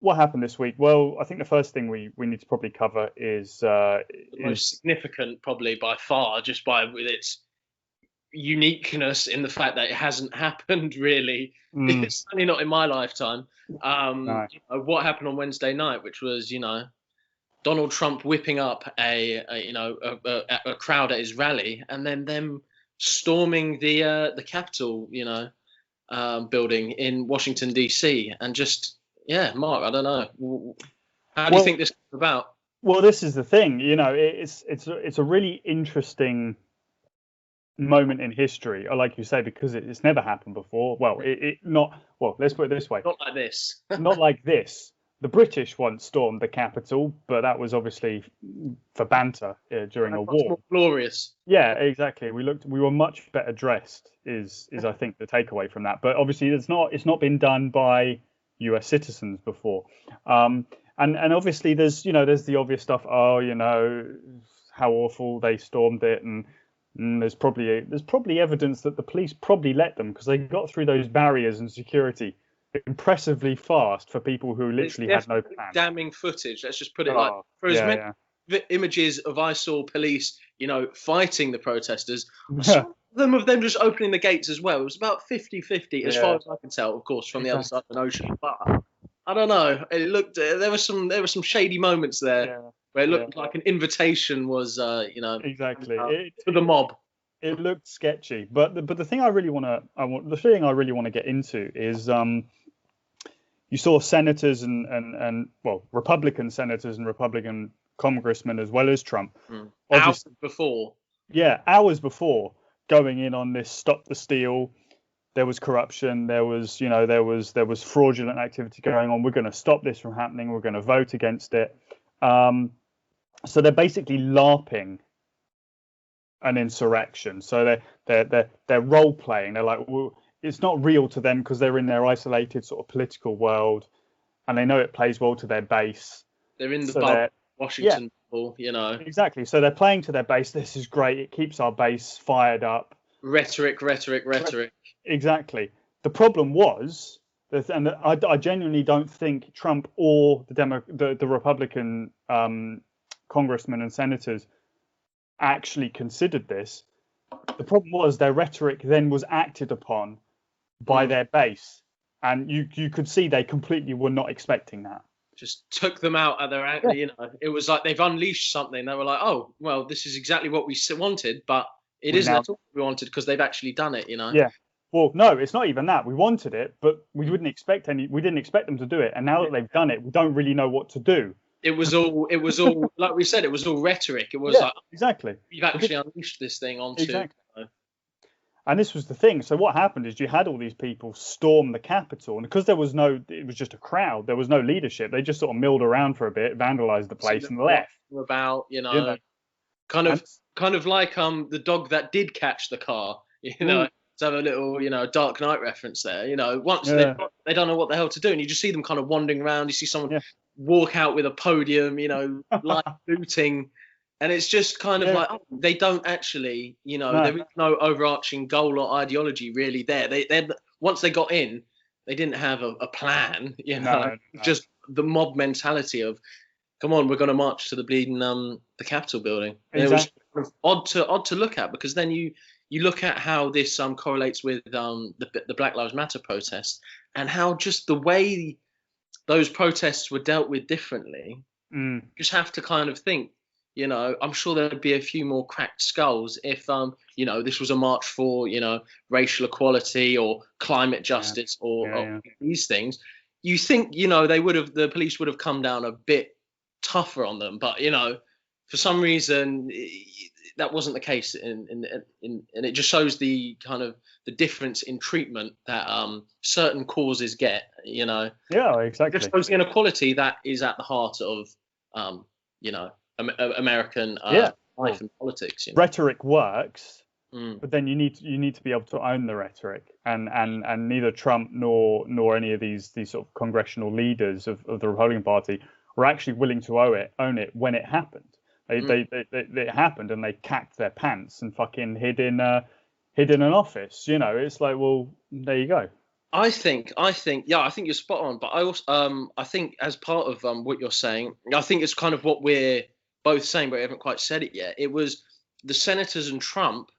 what happened this week? Well, I think the first thing we need to probably cover is The most significant, probably by far, just by with its uniqueness in the fact that it hasn't happened really. It's certainly not in my lifetime. no. What happened on Wednesday night, which was, Donald Trump whipping up a crowd at his rally, and then them storming the Capitol, building in Washington D.C. and just Mark, I don't know, how do you think this is about? Well, this is the thing, it's a really interesting moment in history, like you say, because it's never happened before. Well, let's put it this way. Not like this. Not like this. The British once stormed the Capitol, but that was obviously for banter during a war. More glorious. Yeah, exactly. We were much better dressed. Is I think the takeaway from that. But obviously, it's not been done by U.S. citizens before. And obviously, there's the obvious stuff. Oh, how awful they stormed it, and there's probably evidence that the police probably let them, because they got through those barriers and security impressively fast for people who literally had no plan. Damning footage. Let's just put it for as many images of I saw police, fighting the protesters. Some of them just opening the gates as well. It was about 50-50 as far as I can tell, of course, from the other side of the ocean. But I don't know. It looked there were some shady moments there where it looked like an invitation was exactly to the mob. It looked sketchy, but the thing I really want to get into is you saw senators and Republican senators and Republican congressmen, as well as Trump, hours before going in on this stop the steal. There was corruption. There was fraudulent activity going on. We're going to stop this from happening. We're going to vote against it. So they're basically LARPing an insurrection. So they're role playing. They're like, well, it's not real to them because they're in their isolated sort of political world, and they know it plays well to their base. They're in the bubble, Washington bubble, Exactly. So they're playing to their base. This is great. It keeps our base fired up. Rhetoric. Exactly. The problem was, and I genuinely don't think Trump or the Republican congressmen and senators actually considered this. The problem was their rhetoric then was acted upon by their base, and you could see they completely were not expecting that. Just took them out at their angle. It was like they've unleashed something. They were like, oh well, this is exactly what we wanted, but it isn't at all what we wanted, because they've actually done it. Yeah. Well, no, it's not even that. We wanted it, but we didn't expect them to do it, and now that they've done it, we don't really know what to do. It was all like we said, it was all rhetoric. It was like, exactly. You've actually unleashed this thing onto. Exactly. And this was the thing. So what happened is you had all these people storm the Capitol, and because it was just a crowd. There was no leadership. They just sort of milled around for a bit, vandalized the place, and left. About kind of like the dog that did catch the car. To have a little Dark Knight reference there. Once they don't know what the hell to do, and you just see them kind of wandering around. You see someone walk out with a podium, like looting. And it's just kind of like, they don't actually, there is no overarching goal or ideology really there. They once they got in, they didn't have a plan, just the mob mentality of, come on, we're going to march to the bleeding the Capitol building. Exactly. It was odd to look at, because then you look at how this correlates with the Black Lives Matter protests, and how just the way those protests were dealt with differently. You just have to kind of think, I'm sure there'd be a few more cracked skulls if, this was a march for, racial equality or climate justice or these things. You think, the police would have come down a bit tougher on them, but, for some reason that wasn't the case. And it just shows the kind of the difference in treatment that certain causes get, Yeah, exactly. It just shows the inequality that is at the heart of, American life and politics. Rhetoric works, but then you need to be able to own the rhetoric, and neither Trump nor any of these sort of congressional leaders of the Republican Party were actually willing to own it when it happened. It happened, and they cacked their pants and fucking hid in an office. It's like, well, there you go. yeah, I think you're spot on. But I also, I think as part of what you're saying, I think it's kind of what we're both saying, but we haven't quite said it yet. It was the senators and Trump.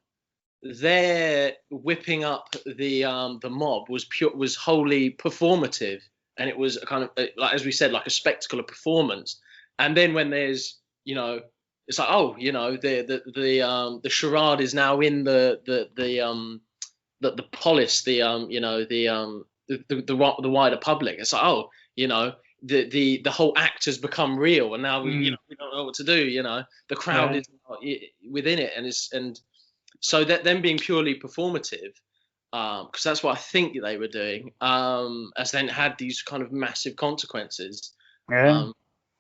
Their whipping up the mob was wholly performative, and it was a kind of like, as we said, like a spectacle, a performance. And then when there's, it's like, oh, the charade is now in the polis, the wider public. It's like, oh, the whole act has become real, and now we don't know what to do. The crowd is within it, and so that them being purely performative, because that's what I think they were doing, as then had these kind of massive consequences.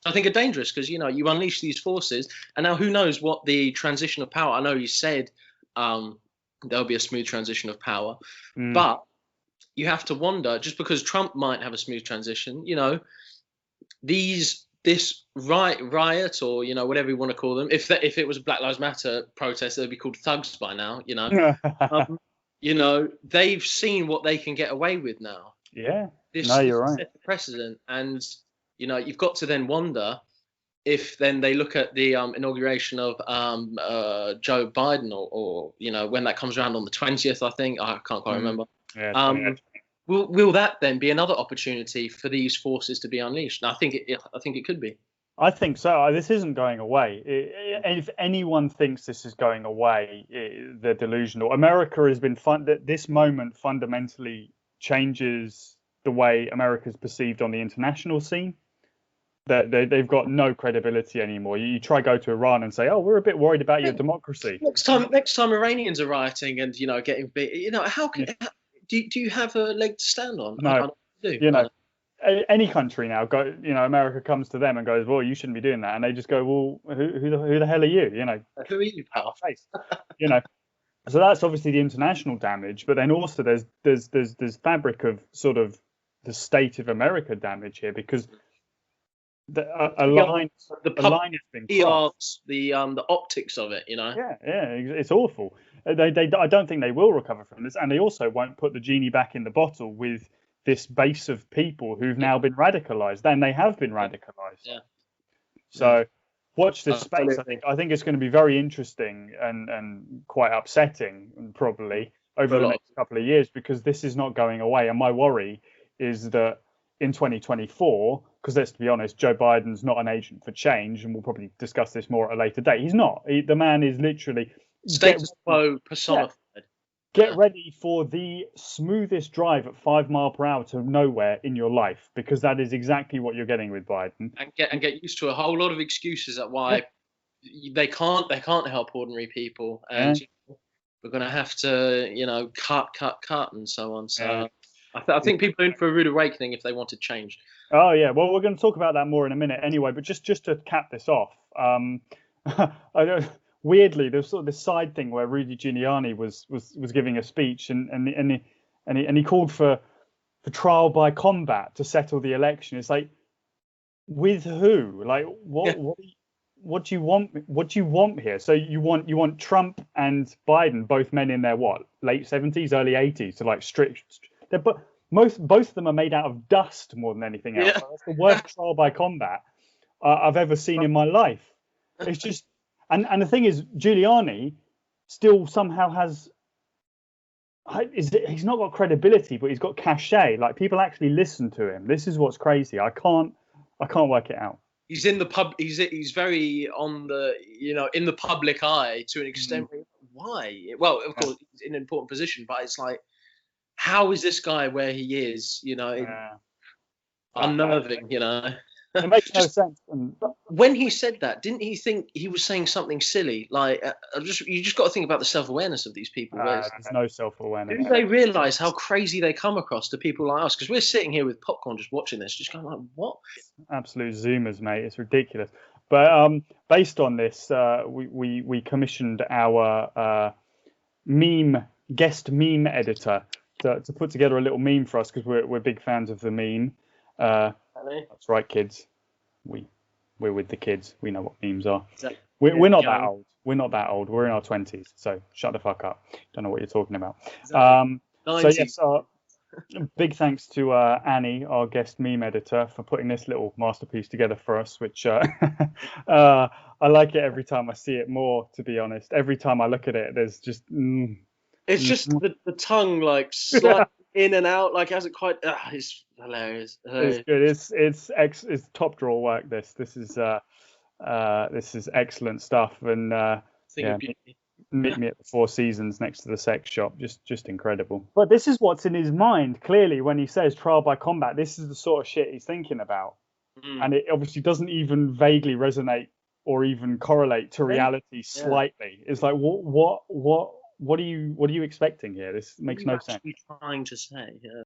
I think are dangerous because you unleash these forces, and now who knows what the transition of power. I know you said there'll be a smooth transition of power, but you have to wonder, just because Trump might have a smooth transition, this riot or whatever you want to call them, if it was a Black Lives Matter protest, they'd be called thugs by now. They've seen what they can get away with now. Yeah, You're right. Set the precedent, and you've got to then wonder if then they look at the inauguration of Joe Biden, or when that comes around on the 20th, I think I can't quite remember. Yeah, will that then be another opportunity for these forces to be unleashed? And I think it could be. I think so. This isn't going away. If anyone thinks this is going away, they're delusional. America has been this moment fundamentally changes the way America's perceived on the international scene. That they've got no credibility anymore. You try go to Iran and say, "Oh, we're a bit worried about your democracy." Next time Iranians are rioting and getting beat, how can do you have a leg to stand on? No, any country now America comes to them and goes, "Well, you shouldn't be doing that," and they just go, "Well, who the hell are you?" Who are you, pal? Face. So that's obviously the international damage, but then also there's fabric of sort of the state of America damage here, because the line has been crossed. The optics of it, Yeah, it's awful. I don't think they will recover from this, and they also won't put the genie back in the bottle with this base of people who've now been radicalized. Then they have been radicalized. Yeah. So watch this space. I think it's going to be very interesting and quite upsetting probably over the next couple of years, because this is not going away. And my worry is that in 2024, because let's be honest, Joe Biden's not an agent for change, and we'll probably discuss this more at a later date. He's not. The man is literally status quo personified. Get ready for the smoothest drive at 5 miles per hour to nowhere in your life, because that is exactly what you're getting with Biden. And get used to a whole lot of excuses at why they can't help ordinary people, and we're going to have to cut and so on. So I think people are in for a rude awakening if they want to change. Oh yeah, well, we're going to talk about that more in a minute anyway. But just to cap this off, weirdly, there's sort of this side thing where Rudy Giuliani was giving a speech, and he called for trial by combat to settle the election. It's like, with who? Like, what do you want? What do you want here? So you want Trump and Biden, both men in their late 70s, early 80s, to like but both of them are made out of dust more than anything else. Yeah. That's the worst trial by combat I've ever seen in my life. It's just, and the thing is, Giuliani still somehow has. He's not got credibility, but he's got cachet. Like, people actually listen to him. This is what's crazy. I can't work it out. He's in the pub. He's very on the in the public eye to an extent. Why? Well, of course, he's in an important position, but it's like, how is this guy where he is? Unnerving. It makes no sense. When he said that, didn't he think he was saying something silly? Like, you just got to think about the self-awareness of these people. There's no self-awareness. Do they realise how crazy they come across to people like us? Because we're sitting here with popcorn, just watching this, just going like, "What?" Absolute zoomers, mate. It's ridiculous. But based on this, we commissioned our guest meme editor to put together a little meme for us, because we're big fans of the meme. That's right, kids. We're with the kids. We know what memes are. We're not that old. We're not that old. We're in our 20s. So shut the fuck up. Don't know what you're talking about. Exactly. So yes, Big thanks to Annie, our guest meme editor, for putting this little masterpiece together for us, which I like it every time I see it more, to be honest. Every time I look at it, there's just... It's just the tongue like sliding in and out, like it hasn't quite. It's hilarious. It's good. It's top drawer work. This is excellent stuff. And Thing of beauty. meet me at the Four Seasons next to the sex shop. Just incredible. But this is what's in his mind clearly when he says trial by combat. This is the sort of shit he's thinking about, and it obviously doesn't even vaguely resonate or even correlate to reality slightly. It's like what are you expecting here? This makes no sense. Trying to say.